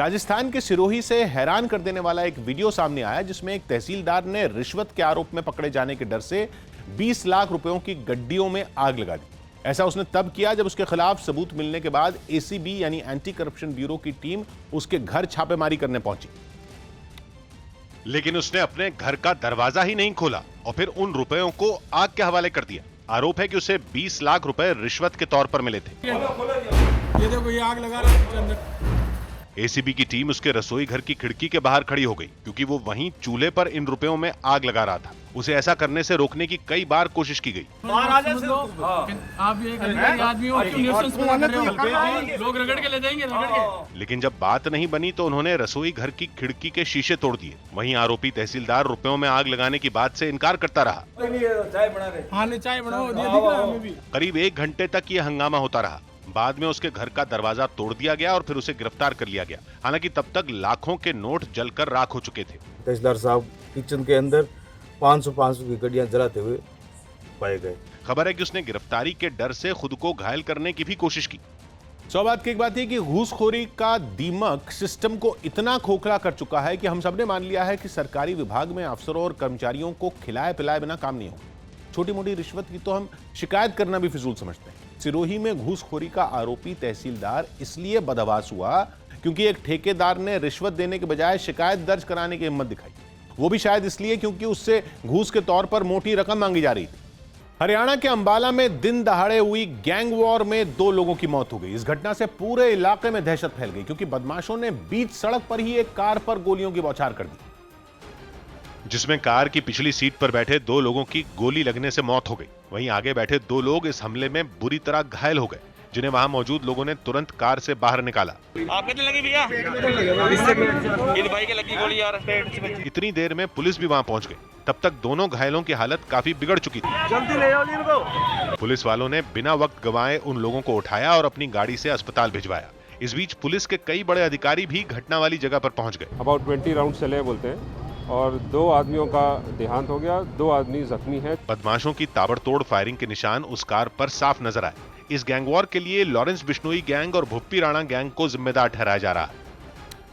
राजस्थान के सिरोही से हैरान कर देने वाला एक वीडियो सामने आया जिसमें एक तहसीलदार ने रिश्वत के आरोप में पकड़े जाने के डर से 20 लाख रुपयों की गड्डियों में आग लगा दी। ऐसा उसने तब किया जब उसके खिलाफ सबूत मिलने के बाद एसीबी यानी एंटी करप्शन ब्यूरो की टीम उसके घर छापेमारी करने पहुंची। लेकिन उसने अपने घर का दरवाजा ही नहीं खोला और फिर उन रुपयों को आग के हवाले कर दिया। आरोप है कि उसे 20 लाख रुपए रिश्वत के तौर पर मिले थे। ये देखो, ये आग लगा रहा है अंदर। एसीबी की टीम उसके रसोई घर की खिड़की के बाहर खड़ी हो गई क्योंकि वो वहीं चूल्हे पर इन रुपयों में आग लगा रहा था। उसे ऐसा करने से रोकने की कई बार कोशिश की गई। आप ये आदमी हो, लोग रगड़ के ले जाएंगे, रगड़ के। लेकिन जब बात नहीं बनी तो उन्होंने रसोई घर की खिड़की के शीशे तोड़ दिए। वहीं आरोपी तहसीलदार रुपयों में आग लगाने की बात से इनकार करता रहा। चाय बनाओ। करीब 1 घंटे तक ये हंगामा होता रहा। बाद में उसके घर का दरवाजा तोड़ दिया गया और फिर उसे गिरफ्तार कर लिया गया। हालांकि तब तक लाखों के नोट जलकर राख हो चुके थे। तहसीलदार साहब किचन के अंदर 500 की गड्डियां जलाते हुए पाए गए। खबर है कि उसने गिरफ्तारी के डर से खुद को घायल करने की भी कोशिश की। बात की एक बात है कि घूसखोरी का दीमक सिस्टम को इतना खोखला कर चुका है कि हम सबने मान लिया है कि सरकारी विभाग में अफसरों और कर्मचारियों को खिलाए पिलाए बिना काम नहीं होगा। छोटी मोटी रिश्वत की तो हम शिकायत करना भी फिजूल समझते हैं। सिरोही में घूसखोरी का आरोपी तहसीलदार इसलिए बदहवास हुआ क्योंकि एक ठेकेदार ने रिश्वत देने के बजाय शिकायत दर्ज कराने की हिम्मत दिखाई। वो भी शायद इसलिए क्योंकि उससे घूस के तौर पर मोटी रकम मांगी जा रही थी। हरियाणा के अंबाला में दिन दहाड़े हुई गैंग वॉर में 2 लोगों की मौत हो गई। इस घटना से पूरे इलाके में दहशत फैल गई क्योंकि बदमाशों ने बीच सड़क पर ही एक कार पर गोलियों की बौछार कर दी, जिसमें कार की पिछली सीट पर बैठे 2 लोगों की गोली लगने से मौत हो गई। वहीं आगे बैठे 2 लोग इस हमले में बुरी तरह घायल हो गए, जिन्हें वहां मौजूद लोगों ने तुरंत कार से बाहर निकाला। आप कितने लगी भैया? भाई के लगी गोली यार। इतनी देर में पुलिस भी वहां पहुंच गई। तब तक दोनों घायलों की हालत काफी बिगड़ चुकी थी। जल्दी ले आओ इनको। पुलिस वालों ने बिना वक्त गंवाए उन लोगों को उठाया और अपनी गाड़ी से अस्पताल भिजवाया। इस बीच पुलिस के कई बड़े अधिकारी भी घटना वाली जगह पर पहुंच गए। अबाउट 20 राउंड चले बोलते हैं और 2 आदमियों का देहांत हो गया, 2 आदमी जख्मी हैं। बदमाशों की ताबड़तोड़ फायरिंग के निशान उस कार पर साफ नजर आए। इस गैंग वॉर के लिए लॉरेंस बिश्नोई गैंग और भुप्पी राणा गैंग को जिम्मेदार ठहराया जा रहा है।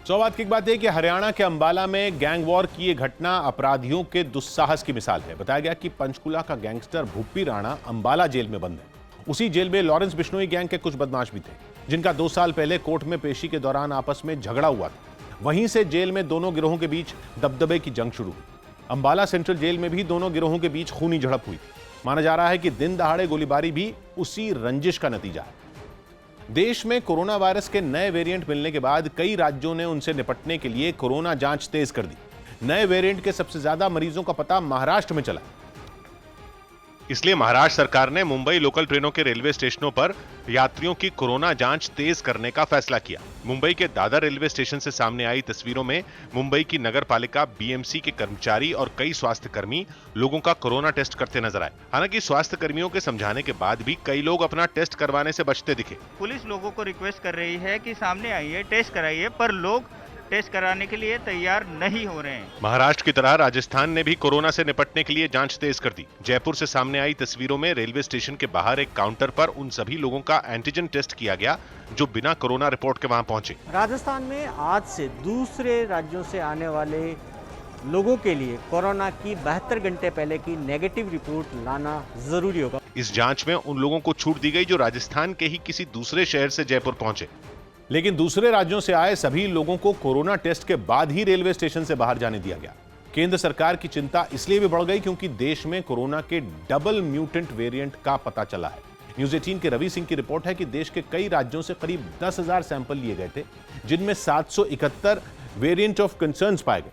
बात की एक बात है कि हरियाणा के अंबाला में गैंग वॉर की यह घटना अपराधियों के दुस्साहस की मिसाल है। बताया गया कि पंचकुला का गैंगस्टर भुप्पी राणा अंबाला जेल में बंद है। उसी जेल में लॉरेंस बिश्नोई गैंग के कुछ बदमाश भी थे, जिनका 2 साल पहले कोर्ट में पेशी के दौरान आपस में झगड़ा हुआ था। वहीं से जेल में दोनों गिरोहों के बीच दबदबे की जंग शुरू हुई। अंबाला सेंट्रल जेल में भी दोनों गिरोहों के बीच खूनी झड़प हुई। माना जा रहा है कि दिन दहाड़े गोलीबारी भी उसी रंजिश का नतीजा है। देश में कोरोना वायरस के नए वेरिएंट मिलने के बाद कई राज्यों ने उनसे निपटने के लिए कोरोना जांच तेज कर दी। नए वेरिएंट के सबसे ज्यादा मरीजों का पता महाराष्ट्र में चला। इसलिए महाराष्ट्र सरकार ने मुंबई लोकल ट्रेनों के रेलवे स्टेशनों पर यात्रियों की कोरोना जांच तेज करने का फैसला किया। मुंबई के दादर रेलवे स्टेशन से सामने आई तस्वीरों में मुंबई की नगर पालिका बीएमसी के कर्मचारी और कई स्वास्थ्य कर्मी लोगों का कोरोना टेस्ट करते नजर आए। हालांकि स्वास्थ्य कर्मियों के समझाने के बाद भी कई लोग अपना टेस्ट करवाने से बचते दिखे। पुलिस लोगों को रिक्वेस्ट कर रही है कि सामने आइए, टेस्ट कराइए, पर लोग टेस्ट कराने के लिए तैयार नहीं हो रहे हैं। महाराष्ट्र की तरह राजस्थान ने भी कोरोना से निपटने के लिए जांच तेज कर दी। जयपुर से सामने आई तस्वीरों में रेलवे स्टेशन के बाहर एक काउंटर पर उन सभी लोगों का एंटीजन टेस्ट किया गया जो बिना कोरोना रिपोर्ट के वहां पहुंचे। राजस्थान में आज से दूसरे राज्यों से आने वाले लोगों के लिए कोरोना की 72 घंटे पहले की नेगेटिव रिपोर्ट लाना जरूरी होगा। इस जांच में उन लोगों को छूट दी गई जो राजस्थान के ही किसी दूसरे शहर से जयपुर पहुंचे। लेकिन दूसरे राज्यों से आए सभी लोगों को कोरोना टेस्ट के बाद ही रेलवे स्टेशन से बाहर जाने दिया गया। केंद्र सरकार की चिंता इसलिए भी बढ़ गई क्योंकि देश में कोरोना के डबल म्यूटेंट वेरिएंट का पता चला है। न्यूज़ 18 के रवि सिंह की रिपोर्ट है कि देश के कई राज्यों से करीब 10,000 सैंपल लिए गए थे, जिनमें 771 वेरिएंट ऑफ कंसर्न्स पाए गए।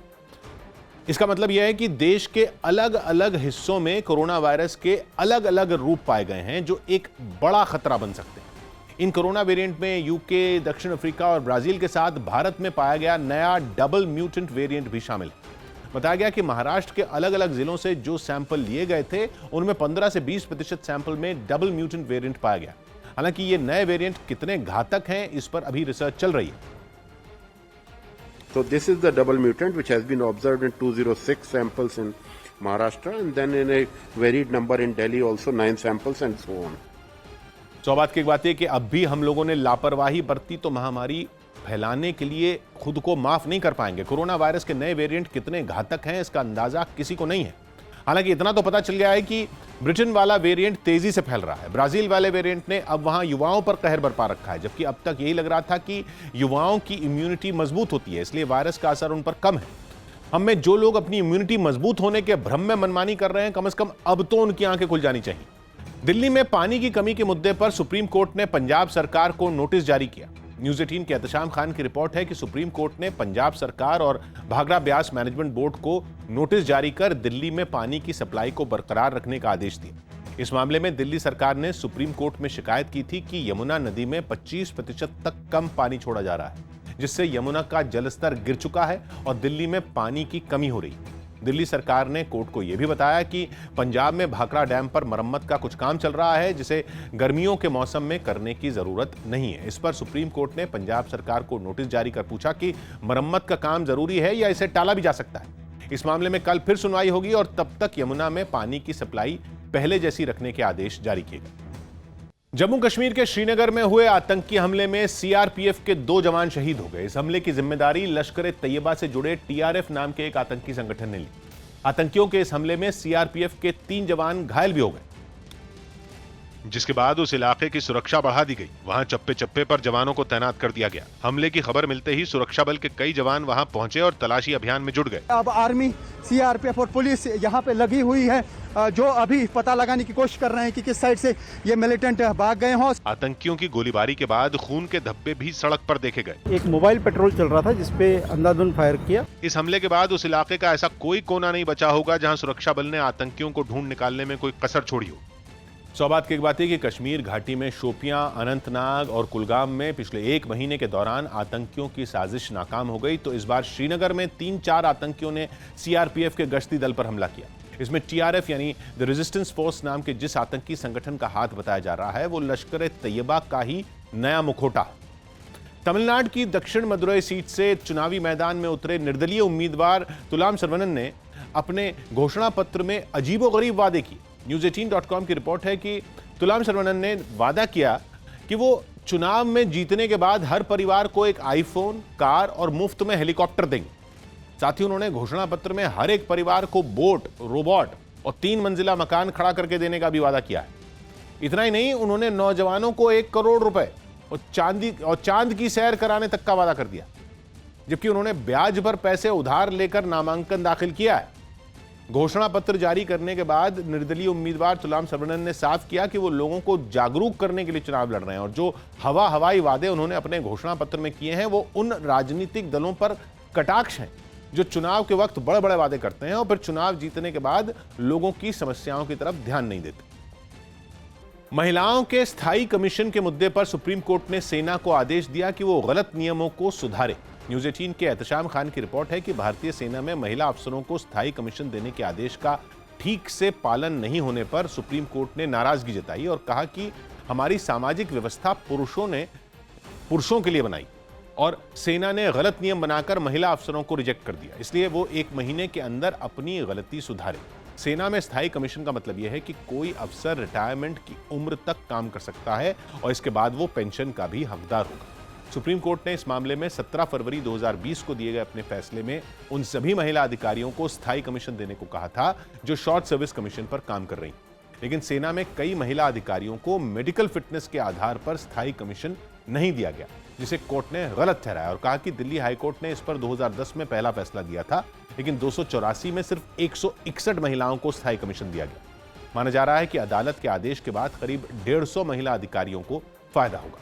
इसका मतलब यह है कि देश के अलग अलग हिस्सों में कोरोना वायरस के अलग अलग रूप पाए गए हैं जो एक बड़ा खतरा बन सकते हैं। इन कोरोना वेरिएंट में यूके, दक्षिण अफ्रीका और ब्राजील के साथ भारत में पाया गया नया डबल म्यूटेंट वेरिएंट भी शामिल है। बताया गया कि महाराष्ट्र के अलग अलग जिलों से जो सैंपल लिए गए थे उनमें 15 से 20% सैंपल में डबल म्यूटेंट वेरिएंट पाया गया। हालांकि ये नए वेरिएंट कितने घातक हैं इस पर अभी रिसर्च चल रही है। So this is the double mutant which has been observed in 206 samples in Maharashtra and then in a varied number in Delhi also 9 samples and so on. बात की एक बात है कि अब भी हम लोगों ने लापरवाही बरती तो महामारी फैलाने के लिए खुद को माफ नहीं कर पाएंगे। कोरोना वायरस के नए वेरिएंट कितने घातक हैं इसका अंदाजा किसी को नहीं है। हालांकि इतना तो पता चल गया है कि ब्रिटेन वाला वेरिएंट तेजी से फैल रहा है। ब्राजील वाले वेरिएंट ने अब वहां युवाओं पर कहर बरपा रखा है, जबकि अब तक यही लग रहा था कि युवाओं की इम्यूनिटी मजबूत होती है, इसलिए वायरस का असर उन पर कम है। हम में जो लोग अपनी इम्यूनिटी मजबूत होने के भ्रम में मनमानी कर रहे हैं, कम से कम अब तो उनकी आंखें खुल जानी चाहिए। दिल्ली में पानी की कमी के मुद्दे पर सुप्रीम कोर्ट ने पंजाब सरकार को नोटिस जारी किया। न्यूज़ 18 के एहतशाम खान की रिपोर्ट है कि सुप्रीम कोर्ट ने पंजाब सरकार और भाखड़ा ब्यास मैनेजमेंट बोर्ड को नोटिस जारी कर दिल्ली में पानी की सप्लाई को बरकरार रखने का आदेश दिया। इस मामले में दिल्ली सरकार ने सुप्रीम कोर्ट में शिकायत की थी कि यमुना नदी में 25% तक कम पानी छोड़ा जा रहा है, जिससे यमुना का जलस्तर गिर चुका है और दिल्ली में पानी की कमी हो रही है। दिल्ली सरकार ने कोर्ट को यह भी बताया कि पंजाब में भाखड़ा डैम पर मरम्मत का कुछ काम चल रहा है, जिसे गर्मियों के मौसम में करने की जरूरत नहीं है। इस पर सुप्रीम कोर्ट ने पंजाब सरकार को नोटिस जारी कर पूछा कि मरम्मत का काम जरूरी है या इसे टाला भी जा सकता है। इस मामले में कल फिर सुनवाई होगी और तब तक यमुना में पानी की सप्लाई पहले जैसी रखने के आदेश जारी किए गए। जम्मू कश्मीर के श्रीनगर में हुए आतंकी हमले में सीआरपीएफ के 2 जवान शहीद हो गए। इस हमले की जिम्मेदारी लश्कर-ए-तैयबा से जुड़े टीआरएफ नाम के एक आतंकी संगठन ने ली। आतंकियों के इस हमले में सीआरपीएफ के 3 जवान घायल भी हो गए, जिसके बाद उस इलाके की सुरक्षा बढ़ा दी गई। वहां चप्पे चप्पे पर जवानों को तैनात कर दिया गया। हमले की खबर मिलते ही सुरक्षा बल के कई जवान वहां पहुंचे और तलाशी अभियान में जुट गए। अब आर्मी, सीआरपीएफ और पुलिस यहां पे लगी हुई है, जो अभी पता लगाने की कोशिश कर रहे हैं कि किस साइड से ये मिलिटेंट भाग गए हों। आतंकियों की गोलीबारी के बाद खून के धब्बे भी सड़क पर देखे गए। एक मोबाइल पेट्रोल चल रहा था जिसपे अंधाधुंध फायर किया। इस हमले के बाद उस इलाके का ऐसा कोई कोना नहीं बचा होगा जहां सुरक्षा बल ने आतंकियों को ढूंढ निकालने में कोई कसर छोड़ी हो। सौबात की एक बात है कि कश्मीर घाटी में शोपियां, अनंतनाग और कुलगाम में पिछले 1 महीने के दौरान आतंकियों की साजिश नाकाम हो गई, तो इस बार श्रीनगर में 3-4 आतंकियों ने सीआरपीएफ के गश्ती दल पर हमला किया। इसमें टीआरएफ यानी द रेजिस्टेंस फोर्स नाम के जिस आतंकी संगठन का हाथ बताया जा रहा है वो लश्कर-ए-तैयबा का ही नया मुखौटा। तमिलनाडु की दक्षिण मदुरई सीट से चुनावी मैदान में उतरे निर्दलीय उम्मीदवार तुलाम सर्वनन ने अपने घोषणा पत्र में अजीबोगरीब वादे किए। News18.com की रिपोर्ट है कि तुलाम सर्वनन ने वादा किया कि वो चुनाव में जीतने के बाद हर परिवार को एक आईफोन, कार और मुफ्त में हेलीकॉप्टर देंगे। साथ ही उन्होंने घोषणा पत्र में हर एक परिवार को बोट, रोबोट और 3 मंजिला मकान खड़ा करके देने का भी वादा किया है। इतना ही नहीं, उन्होंने नौजवानों को 1 करोड़ रुपए और चांद की सैर कराने तक का वादा कर दिया, जबकि उन्होंने ब्याज पर पैसे उधार लेकर नामांकन दाखिल किया है। घोषणा पत्र जारी करने के बाद निर्दलीय उम्मीदवार तुलाम सर्वनन ने साफ किया कि वो लोगों को जागरूक करने के लिए चुनाव लड़ रहे हैं और जो हवाई वादे उन्होंने अपने घोषणा पत्र में किए हैं वो उन राजनीतिक दलों पर कटाक्ष हैं जो चुनाव के वक्त बड़े बड़े वादे करते हैं और फिर चुनाव जीतने के बाद लोगों की समस्याओं की तरफ ध्यान नहीं देते। महिलाओं के स्थायी कमीशन के मुद्दे पर सुप्रीम कोर्ट ने सेना को आदेश दिया कि वो गलत नियमों को सुधारे। न्यूज़ 18 के एहतशाम खान की रिपोर्ट है कि भारतीय सेना में महिला अफसरों को स्थायी कमीशन देने के आदेश का ठीक से पालन नहीं होने पर सुप्रीम कोर्ट ने नाराजगी जताई और कहा कि हमारी सामाजिक व्यवस्था पुरुषों के लिए बनाई और सेना ने गलत नियम बनाकर महिला अफसरों को रिजेक्ट कर दिया, इसलिए वो 1 महीने के अंदर अपनी गलती सुधारे। सेना में स्थायी कमीशन का मतलब यह है कि कोई अफसर रिटायरमेंट की उम्र तक काम कर सकता है और इसके बाद वो पेंशन का भी हकदार होगा। सुप्रीम कोर्ट ने इस मामले में 17 फरवरी 2020 को दिए गए अपने फैसले में उन सभी महिला अधिकारियों को स्थायी कमीशन देने को कहा था जो शॉर्ट सर्विस कमीशन पर काम कर रही। लेकिन सेना में कई महिला अधिकारियों को मेडिकल फिटनेस के आधार पर स्थायी कमीशन नहीं दिया गया, जिसे कोर्ट ने गलत ठहराया और कहा कि दिल्ली हाईकोर्ट ने इस पर 2010 में पहला फैसला दिया था, लेकिन 284 में सिर्फ 161 महिलाओं को स्थायी कमीशन दिया गया। माना जा रहा है कि अदालत के आदेश के बाद करीब 150 महिला अधिकारियों को फायदा होगा।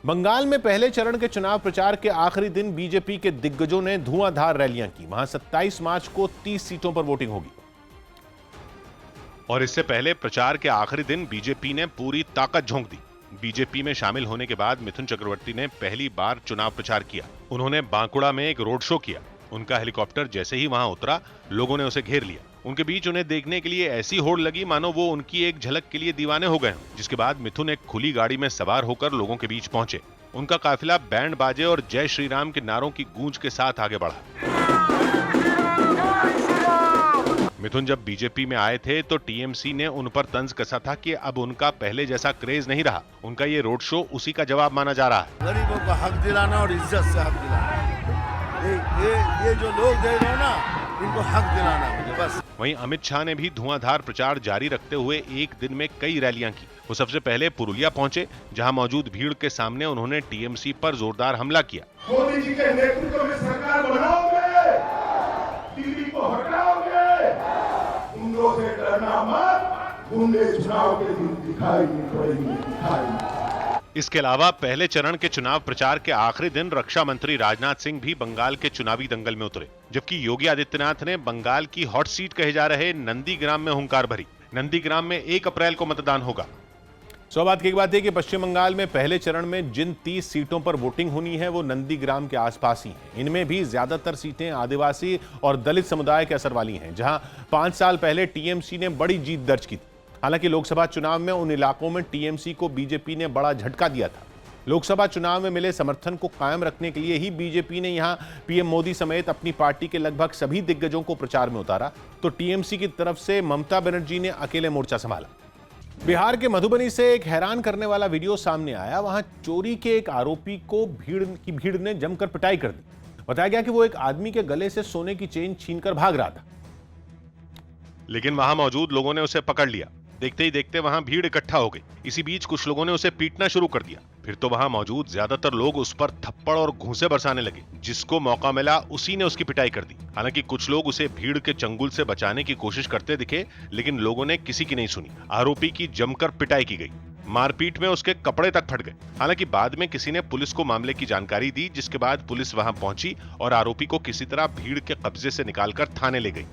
बंगाल में पहले चरण के चुनाव प्रचार के आखिरी दिन बीजेपी के दिग्गजों ने धुआंधार रैलियां की। वहां 27 मार्च को 30 सीटों पर वोटिंग होगी और इससे पहले प्रचार के आखिरी दिन बीजेपी ने पूरी ताकत झोंक दी। बीजेपी में शामिल होने के बाद मिथुन चक्रवर्ती ने पहली बार चुनाव प्रचार किया। उन्होंने बांकुड़ा में एक रोड शो किया। उनका हेलीकॉप्टर जैसे ही वहां उतरा, लोगों ने उसे घेर लिया। उनके बीच उन्हें देखने के लिए ऐसी होड़ लगी मानो वो उनकी एक झलक के लिए दीवाने हो गए हों। जिसके बाद मिथुन एक खुली गाड़ी में सवार होकर लोगों के बीच पहुंचे। उनका काफिला बैंड बाजे और जय श्री राम के नारों की गूंज के साथ आगे बढ़ा। मिथुन जब बीजेपी में आए थे तो टीएमसी ने उन पर तंज कसा था कि अब उनका पहले जैसा क्रेज नहीं रहा। उनका ये रोड शो उसी का जवाब माना जा रहा है। गरीबों को हक दिलाना और इज्जत से हक दिलाना, ये जो लोग दे रहे हो ना, इनको हक दिलाना मुझे बस। वहीं अमित शाह ने भी धुआंधार प्रचार जारी रखते हुए एक दिन में कई रैलियां की। वो सबसे पहले पुरुलिया पहुंचे, जहां मौजूद भीड़ के सामने उन्होंने टीएमसी पर जोरदार हमला किया। मोदी जी के नेतृत्व में सरकार बनाओगे, दिल्ली को हटाओगे, गुंडों से डरना मत, गुंडे चुनाव के दिन दिखाई नहीं पड़ेंगे। इसके अलावा पहले चरण के चुनाव प्रचार के आखिरी दिन रक्षा मंत्री राजनाथ सिंह भी बंगाल के चुनावी दंगल में उतरे, जबकि योगी आदित्यनाथ ने बंगाल की हॉट सीट कहे जा रहे नंदीग्राम में हुंकार भरी। नंदीग्राम में 1 अप्रैल को मतदान होगा। सौभाग्य की बात है कि पश्चिम बंगाल में पहले चरण में जिन 30 सीटों पर वोटिंग होनी है वो नंदीग्राम के आसपास ही हैं। इनमें भी ज्यादातर सीटें आदिवासी और दलित समुदाय के असर वाली हैं, जहां 5 साल पहले टीएमसी ने बड़ी जीत दर्ज की थी। हालांकि लोकसभा चुनाव में उन इलाकों में टीएमसी को बीजेपी ने बड़ा झटका दिया था। लोकसभा चुनाव में मिले समर्थन को कायम रखने के लिए ही बीजेपी ने यहां पीएम मोदी समेत अपनी पार्टी के लगभग सभी दिग्गजों को प्रचार में उतारा, तो टीएमसी की तरफ से ममता बनर्जी ने अकेले मोर्चा संभाला। बिहार के मधुबनी से एक हैरान करने वाला वीडियो सामने आया। वहां चोरी के एक आरोपी को भीड़ ने जमकर पिटाई कर दी। बताया गया कि वो एक आदमी के गले से सोने की चेन छीनकर भाग रहा था, लेकिन वहां मौजूद लोगों ने उसे पकड़ लिया। देखते ही देखते वहां भीड़ इकट्ठा हो गई। इसी बीच कुछ लोगों ने उसे पीटना शुरू कर दिया। फिर तो वहां मौजूद ज्यादातर लोग उस पर थप्पड़ और घूंसे बरसाने लगे। जिसको मौका मिला उसी ने उसकी पिटाई कर दी। हालांकि कुछ लोग उसे भीड़ के चंगुल से बचाने की कोशिश करते दिखे, लेकिन लोगों ने किसी की नहीं सुनी। आरोपी की जमकर पिटाई की गई। मारपीट में उसके कपड़े तक फट गए। हालांकि बाद में किसी ने पुलिस को मामले की जानकारी दी, जिसके बाद पुलिस वहां पहुंची और आरोपी को किसी तरह भीड़ के कब्जे से निकालकर थाने ले गई।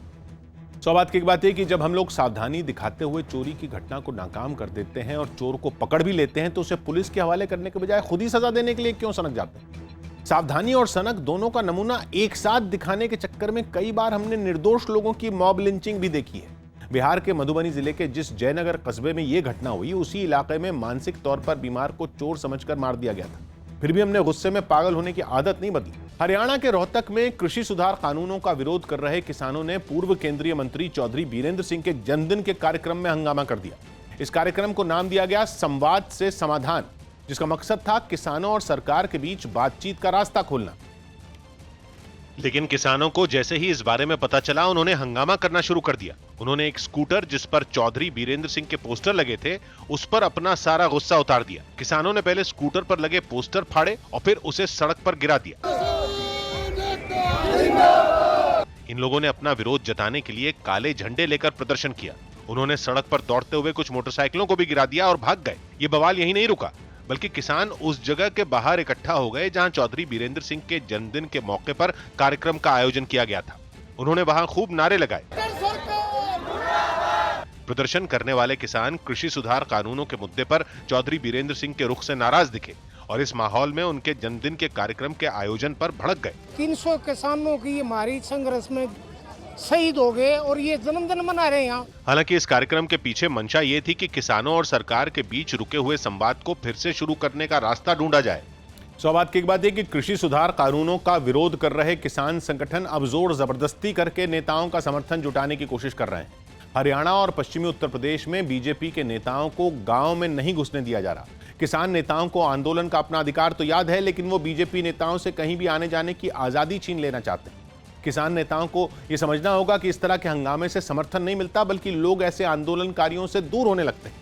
सौभाग्य की बात है कि जब हम लोग सावधानी दिखाते हुए चोरी की घटना को नाकाम कर देते हैं और चोर को पकड़ भी लेते हैं, तो उसे पुलिस के हवाले करने के बजाय खुद ही सजा देने के लिए क्यों सनक जाते हैं। सावधानी और सनक दोनों का नमूना एक साथ दिखाने के चक्कर में कई बार हमने निर्दोष लोगों की मॉब लिंचिंग भी देखी है। बिहार के मधुबनी जिले के जिस जयनगर कस्बे में यह घटना हुई, उसी इलाके में मानसिक तौर पर बीमार को चोर समझकर मार दिया गया था। फिर भी हमने गुस्से में पागल होने की आदत नहीं बदली। हरियाणा के रोहतक में कृषि सुधार कानूनों का विरोध कर रहे किसानों ने पूर्व केंद्रीय मंत्री चौधरी बीरेंद्र सिंह के जन्मदिन के कार्यक्रम में हंगामा कर दिया। इस कार्यक्रम को नाम दिया गया संवाद से समाधान, जिसका मकसद था किसानों और सरकार के बीच बातचीत का रास्ता खोलना। लेकिन किसानों को जैसे ही इस बारे में पता चला, उन्होंने हंगामा करना शुरू कर दिया। उन्होंने एक स्कूटर जिस पर चौधरी बीरेंद्र सिंह के पोस्टर लगे थे, उस पर अपना सारा गुस्सा उतार दिया। किसानों ने पहले स्कूटर पर लगे पोस्टर फाड़े और फिर उसे सड़क पर गिरा दिया। इन लोगों ने अपना विरोध जताने के लिए काले झंडे लेकर प्रदर्शन किया। उन्होंने सड़क पर दौड़ते हुए कुछ मोटरसाइकिलों को भी गिरा दिया और भाग गए। ये बवाल यहीं नहीं रुका, बल्कि किसान उस जगह के बाहर इकट्ठा हो गए जहां चौधरी बीरेंद्र सिंह के जन्मदिन के मौके पर कार्यक्रम का आयोजन किया गया था। उन्होंने वहां खूब नारे लगाए। प्रदर्शन करने वाले किसान कृषि सुधार कानूनों के मुद्दे पर चौधरी बीरेंद्र सिंह के रुख से नाराज दिखे और इस माहौल में उनके जन्मदिन के कार्यक्रम के आयोजन पर भड़क गए। 300 किसानों की हमारी संघर्ष में शहीद हो गए और ये जन्मदिन मना रहे हैं यहाँ। हालांकि इस कार्यक्रम के पीछे मंशा ये थी कि किसानों और सरकार के बीच रुके हुए संवाद को फिर से शुरू करने का रास्ता ढूंढा जाए। सौभाग्य की बात है कि कृषि सुधार कानूनों का विरोध कर रहे किसान संगठन अब जोर जबरदस्ती करके नेताओं का समर्थन जुटाने की कोशिश कर रहे हैं। हरियाणा और पश्चिमी उत्तर प्रदेश में बीजेपी के नेताओं को गांव में नहीं घुसने दिया जा रहा। किसान नेताओं को आंदोलन का अपना अधिकार तो याद है, लेकिन वो बीजेपी नेताओं से कहीं भी आने जाने की आजादी छीन लेना चाहते हैं। किसान नेताओं को यह समझना होगा कि इस तरह के हंगामे से समर्थन नहीं मिलता, बल्कि लोग ऐसे आंदोलनकारियों से दूर होने लगते हैं।